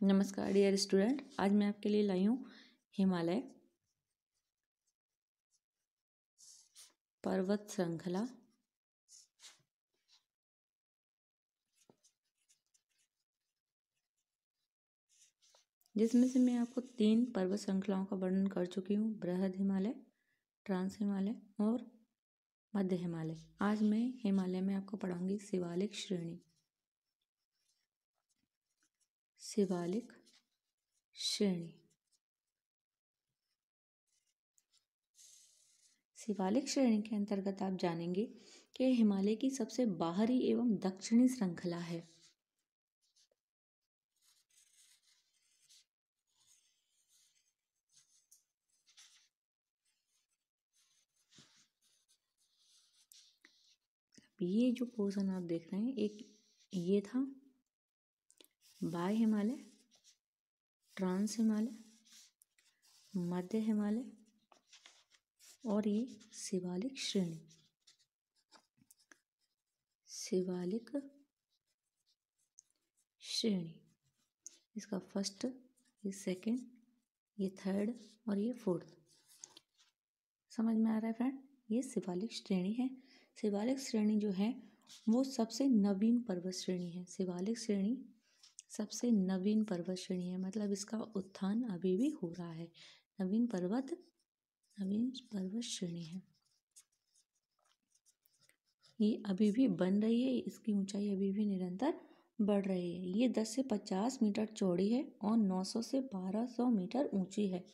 नमस्कार dear student, आज मैं आपके लिए लाई हूँ हिमालय पर्वत श्रृंखला जिसमें से मैं आपको 3 पर्वत श्रृंखलाओं का वर्णन कर चुकी हूँ। बृहद हिमालय, ट्रांस हिमालय और मध्य हिमालय। आज मैं हिमालय में आपको पढ़ाऊंगी शिवालिक श्रेणी। शिवालिक श्रेणी शिवालिक श्रेणी के अंतर्गत आप जानेंगे कि हिमालय की सबसे बाहरी एवं दक्षिणी श्रृंखला है। ये जो पोर्शन आप देख रहे हैं, एक ये था बाह्य हिमालय, ट्रांस हिमालय, मध्य हिमालय और ये शिवालिक श्रेणी। शिवालिक श्रेणी, इसका फर्स्ट, ये सेकंड, ये थर्ड और ये फोर्थ। समझ में आ रहा है फ्रेंड? ये शिवालिक श्रेणी है। शिवालिक श्रेणी जो है वो सबसे नवीन पर्वत श्रेणी है। शिवालिक श्रेणी सबसे नवीन पर्वत श्रेणी है, मतलब इसका उत्थान अभी भी हो रहा है। नवीन पर्वत श्रेणी है। ये अभी भी बन रही है, इसकी ऊंचाई अभी भी निरंतर बढ़ रही है। ये 10 से 50 मीटर चौड़ी है और 900 से 1200 मीटर ऊंची है।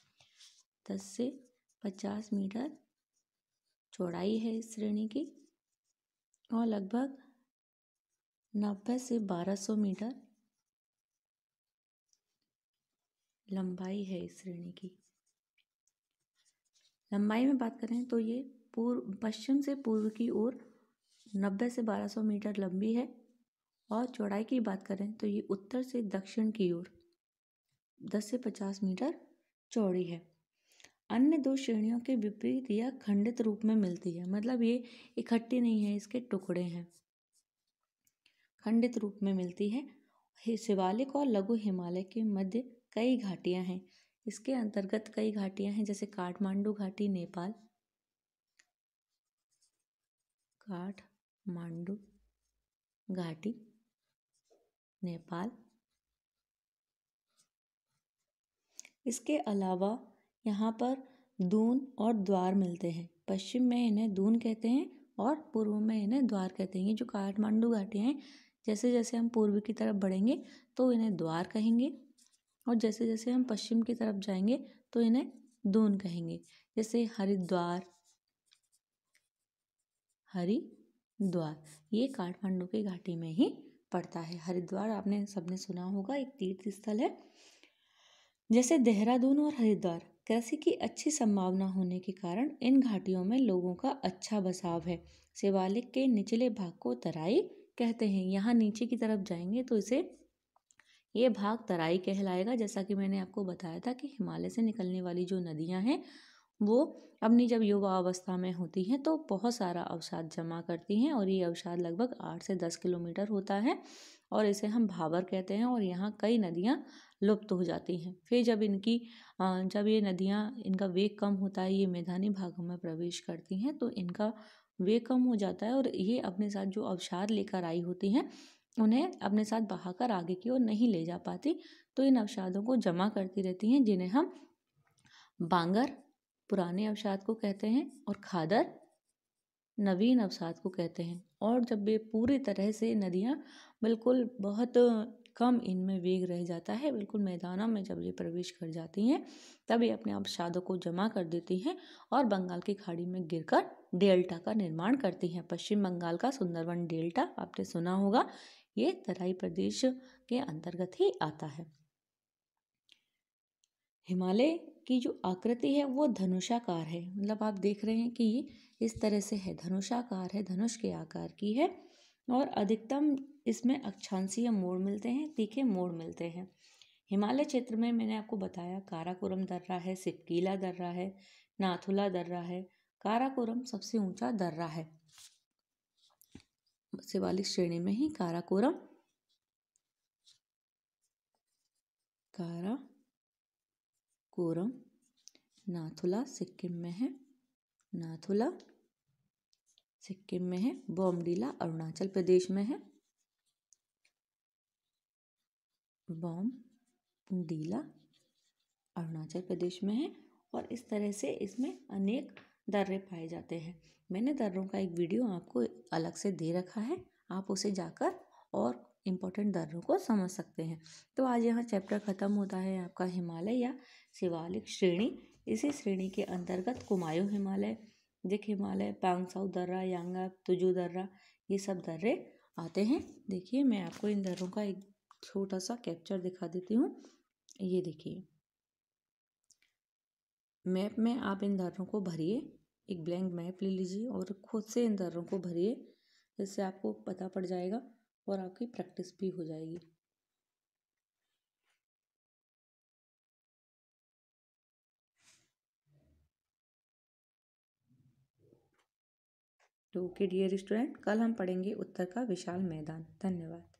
10 से 50 मीटर चौड़ाई है इस श्रेणी की और लगभग 90 से 1200 मीटर लंबाई है इस श्रेणी की। लंबाई में बात करें तो ये पश्चिम से पूर्व की ओर 90 से 1200 मीटर लंबी है और चौड़ाई की बात करें तो ये उत्तर से दक्षिण की ओर 10 से 50 मीटर चौड़ी है। अन्य दो श्रेणियों के विपरीत यह खंडित रूप में मिलती है, मतलब ये इकट्ठी नहीं है, इसके टुकड़े हैं, खंडित रूप में मिलती है। शिवालिक और लघु हिमालय के मध्य कई घाटियां हैं। इसके अंतर्गत कई घाटियां हैं, जैसे काठमांडू घाटी नेपाल, काठमांडू घाटी नेपाल। इसके अलावा यहाँ पर दून और द्वार मिलते हैं। पश्चिम में इन्हें दून कहते हैं और पूर्व में इन्हें द्वार कहते हैं। ये जो काठमांडू घाटियाँ हैं, जैसे जैसे हम पूर्व की तरफ बढ़ेंगे तो इन्हें द्वार कहेंगे और जैसे जैसे हम पश्चिम की तरफ जाएंगे तो इन्हें दून कहेंगे। जैसे हरिद्वार, ये काठमांडू की घाटी में ही पड़ता है। हरिद्वार आपने सबने सुना होगा, एक तीर्थ स्थल है। जैसे देहरादून और हरिद्वार, कृषि की अच्छी संभावना होने के कारण इन घाटियों में लोगों का अच्छा बसाव है। शिवालिक के निचले भाग को तराई कहते हैं। यहाँ नीचे की तरफ जाएंगे तो इसे ये भाग तराई कहलाएगा। जैसा कि मैंने आपको बताया था कि हिमालय से निकलने वाली जो नदियाँ हैं वो अपनी जब युवा अवस्था में होती हैं तो बहुत सारा अवसाद जमा करती हैं और ये अवसाद लगभग 8 से 10 किलोमीटर होता है और इसे हम भाबर कहते हैं। और यहाँ कई नदियाँ लुप्त हो जाती हैं। फिर जब ये नदियाँ, इनका वेग कम होता है, ये मैदानी भागों में प्रवेश करती हैं तो इनका वेग कम हो जाता है और ये अपने साथ जो अवसाद लेकर आई होती हैं उन्हें अपने साथ बहाकर आगे की ओर नहीं ले जा पाती, तो इन अवसादों को जमा करती रहती हैं, जिन्हें हम बांगर पुराने अवसाद को कहते हैं और खादर नवीन अवसाद को कहते हैं। और जब ये पूरी तरह से नदियाँ बिल्कुल बहुत कम इनमें वेग रह जाता है, बिल्कुल मैदानों में जब ये प्रवेश कर जाती हैं तब ये अपने अवसादों को जमा कर देती हैं और बंगाल की खाड़ी में गिरकर डेल्टा का निर्माण करती हैं। पश्चिम बंगाल का सुंदरवन डेल्टा आपने सुना होगा, ये तराई प्रदेश के अंतर्गत ही आता है। हिमालय की जो आकृति है वो धनुषाकार है, मतलब आप देख रहे हैं कि ये इस तरह से है, धनुषाकार है, धनुष के आकार की है और अधिकतम इसमें अक्षांशीय मोड़ मिलते हैं, तीखे मोड़ मिलते हैं। हिमालय क्षेत्र में मैंने आपको बताया काराकोरम दर्रा है, सिपकीला दर्रा है, नाथुला दर्रा है। काराकोरम सबसे ऊंचा दर्रा है। शिवालिक श्रेणी में ही काराकोरम काराकोरम नाथुला सिक्किम में है, नाथुला सिक्किम में है। बॉमडीला अरुणाचल प्रदेश में है, बॉमडीला अरुणाचल प्रदेश में है। और इस तरह से इसमें अनेक दर्रे पाए जाते हैं। मैंने दर्रों का एक वीडियो आपको अलग से दे रखा है, आप उसे जाकर और इम्पोर्टेंट दर्रों को समझ सकते हैं। तो आज यहाँ चैप्टर ख़त्म होता है आपका हिमालय या शिवालिक श्रेणी। इसी श्रेणी के अंतर्गत कुमायूं हिमालय, दिक हिमालय, पांगसाउ दर्रा, यांगप, तुजू दर्रा, ये सब दर्रे आते हैं। देखिए मैं आपको इन दर्रों का एक छोटा सा कैप्चर दिखा देती हूँ। ये देखिए मैप में आप इन दर्रों को भरिए, एक ब्लैंक मैप ले लीजिए और खुद से इन दर्रों को भरिए, जिससे आपको पता पड़ जाएगा और आपकी प्रैक्टिस भी हो जाएगी। तो ओके डियर स्टूडेंट, कल हम पढ़ेंगे उत्तर का विशाल मैदान। धन्यवाद।